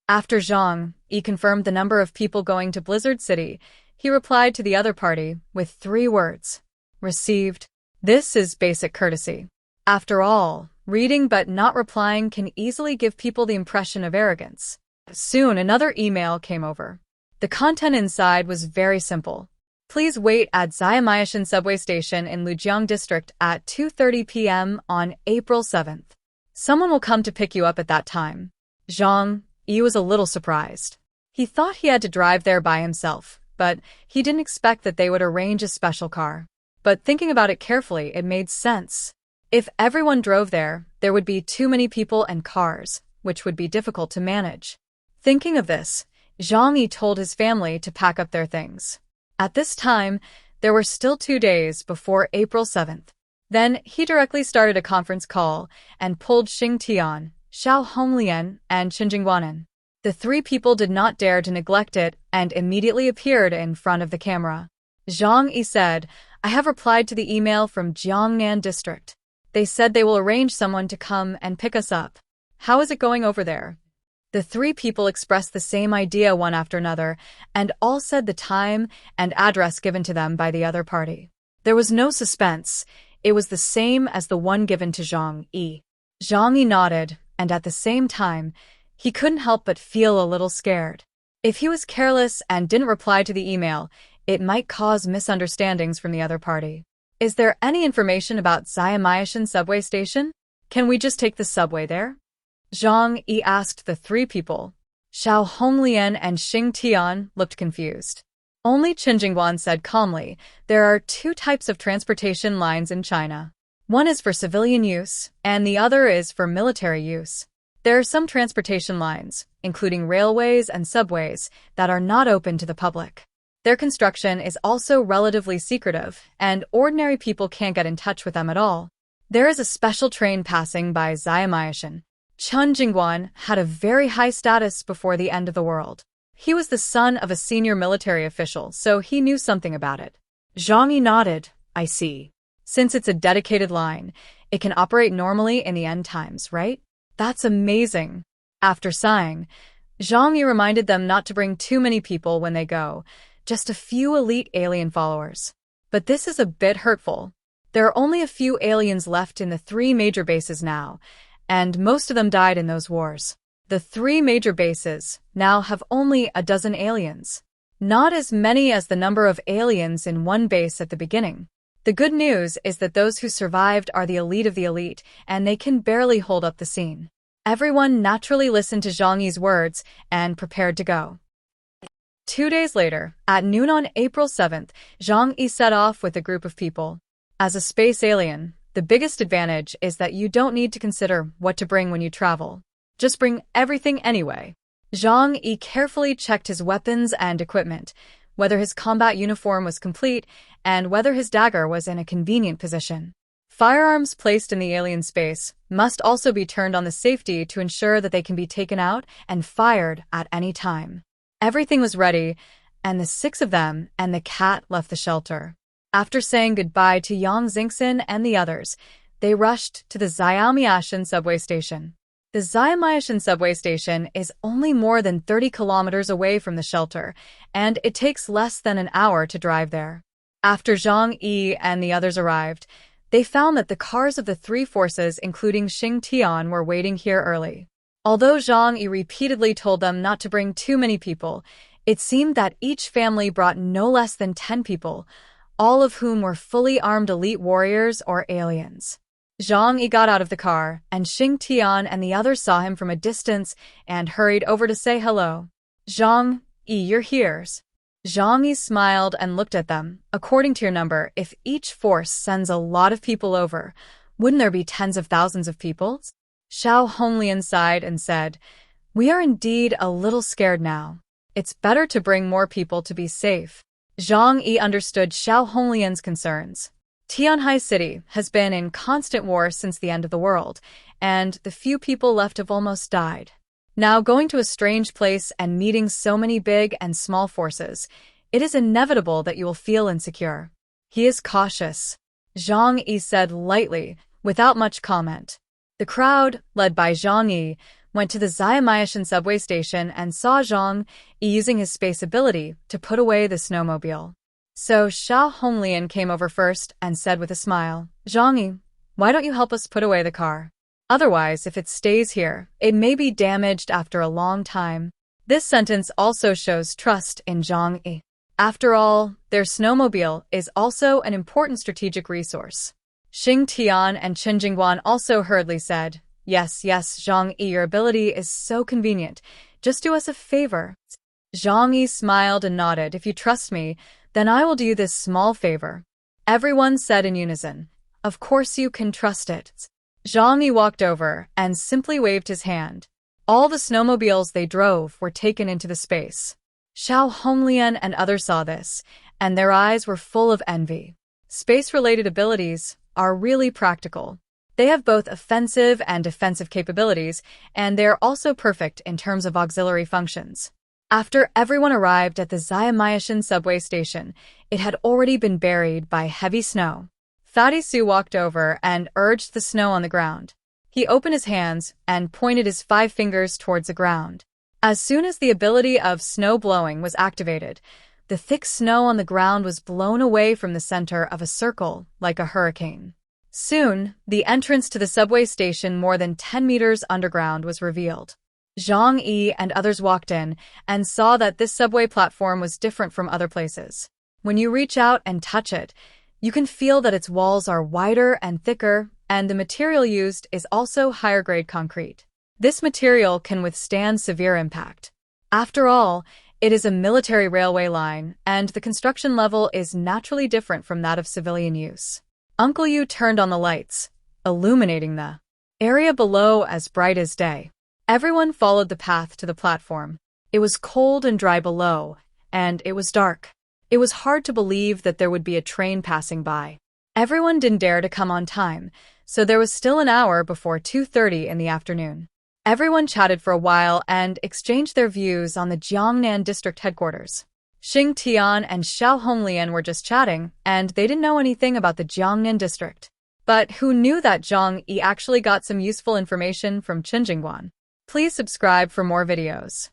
After Zhang Yi confirmed the number of people going to Blizzard City, he replied to the other party with 3 words. Received. This is basic courtesy. After all, reading but not replying can easily give people the impression of arrogance. Soon another email came over. The content inside was very simple. Please wait at Xiaomiaoshan subway station in Lujiang district at 2:30 p.m. on April 7th. Someone will come to pick you up at that time. Zhang Yi was a little surprised. He thought he had to drive there by himself, but he didn't expect that they would arrange a special car. But thinking about it carefully, it made sense. If everyone drove there would be too many people and cars, which would be difficult to manage. Thinking of this, Zhang Yi told his family to pack up their things. At this time, there were still 2 days before April 7th. Then he directly started a conference call and pulled Xing Tian, Xiaomiaoshan, and Qin Jingguanan. The 3 people did not dare to neglect it and immediately appeared in front of the camera. Zhang Yi said, I have replied to the email from Jiangnan district. They said they will arrange someone to come and pick us up. How is it going over there? The 3 people expressed the same idea one after another, and all said the time and address given to them by the other party. There was no suspense. It was the same as the one given to Zhang Yi. Zhang Yi nodded, and at the same time, he couldn't help but feel a little scared. If he was careless and didn't reply to the email, it might cause misunderstandings from the other party. Is there any information about Xiaomiaoshan subway station? Can we just take the subway there? Zhang Yi asked the 3 people. Xiaomiaoshan and Xing Tian looked confused. Only Qin Jingguan said calmly, there are 2 types of transportation lines in China. One is for civilian use, and the other is for military use. There are some transportation lines, including railways and subways, that are not open to the public. Their construction is also relatively secretive, and ordinary people can't get in touch with them at all. There is a special train passing by Xiaomiaoshan. Qin Jingguan had a very high status before the end of the world. He was the son of a senior military official, so he knew something about it. Zhang Yi nodded. I see. Since it's a dedicated line, it can operate normally in the end times, right? That's amazing. After sighing, Zhang Yi reminded them not to bring too many people when they go, just a few elite alien followers. But this is a bit hurtful. There are only a few aliens left in the 3 major bases now, and most of them died in those wars. The 3 major bases now have only a dozen aliens. Not as many as the number of aliens in one base at the beginning. The good news is that those who survived are the elite of the elite, and they can barely hold up the scene. Everyone naturally listened to Zhang Yi's words and prepared to go. 2 days later, at noon on April 7th, Zhang Yi set off with a group of people. As a space alien, the biggest advantage is that you don't need to consider what to bring when you travel. Just bring everything anyway. Zhang Yi carefully checked his weapons and equipment, whether his combat uniform was complete, and whether his dagger was in a convenient position. Firearms placed in the alien space must also be turned on the safety to ensure that they can be taken out and fired at any time. Everything was ready, and the 6 of them and the cat left the shelter. After saying goodbye to Yang Xingxin and the others, they rushed to the Xiaomiaoshan subway station. The Xiaomiaoshan subway station is only more than 30 kilometers away from the shelter, and it takes less than an hour to drive there. After Zhang Yi and the others arrived, they found that the cars of the 3 forces, including Xing Tian, were waiting here early. Although Zhang Yi repeatedly told them not to bring too many people, it seemed that each family brought no less than 10 people, all of whom were fully armed elite warriors or aliens. Zhang Yi got out of the car, and Xing Tian and the others saw him from a distance and hurried over to say hello. Zhang Yi, you're here. Zhang Yi smiled and looked at them. According to your number, if each force sends a lot of people over, wouldn't there be tens of thousands of people? Xiaomiaoshan sighed and said, we are indeed a little scared now. It's better to bring more people to be safe. Zhang Yi understood Xiaomiaoshan's concerns. Tianhai City has been in constant war since the end of the world, and the few people left have almost died. Now, going to a strange place and meeting so many big and small forces, it is inevitable that you will feel insecure. He is cautious, Zhang Yi said lightly, without much comment. The crowd, led by Zhang Yi, went to the Xiaomiaoshan subway station and saw Zhang Yi using his space ability to put away the snowmobile. So Xiao Honglian came over first and said with a smile, "Zhang Yi, why don't you help us put away the car? Otherwise, if it stays here, it may be damaged after a long time." This sentence also shows trust in Zhang Yi. After all, their snowmobile is also an important strategic resource. Xing Tian and Qin Jingguan also hurriedly said, Yes, Zhang Yi, your ability is so convenient. Just do us a favor." Zhang Yi smiled and nodded. "If you trust me, then I will do you this small favor." Everyone said in unison, "Of course you can trust it." Zhang Yi walked over and simply waved his hand. All the snowmobiles they drove were taken into the space. Xiao Honglian and others saw this, and their eyes were full of envy. Space-related abilities are really practical. They have both offensive and defensive capabilities, and they are also perfect in terms of auxiliary functions. After everyone arrived at the Xiaomiaoshan subway station, it had already been buried by heavy snow. Fatty Su walked over and urged the snow on the ground. He opened his hands and pointed his 5 fingers towards the ground. As soon as the ability of snow blowing was activated, the thick snow on the ground was blown away from the center of a circle like a hurricane. Soon, the entrance to the subway station more than 10 meters underground was revealed. Zhang Yi and others walked in and saw that this subway platform was different from other places. When you reach out and touch it, you can feel that its walls are wider and thicker, and the material used is also higher-grade concrete. This material can withstand severe impact. After all, it is a military railway line, and the construction level is naturally different from that of civilian use. Uncle Yu turned on the lights, illuminating the area below as bright as day. Everyone followed the path to the platform. It was cold and dry below, and it was dark. It was hard to believe that there would be a train passing by. Everyone didn't dare to come on time, so there was still an hour before 2:30 in the afternoon. Everyone chatted for a while and exchanged their views on the Jiangnan district headquarters. Xing Tian and Xiao Honglian were just chatting, and they didn't know anything about the Jiangnan district. But who knew that Zhang Yi actually got some useful information from Qin Jingguan? Please subscribe for more videos.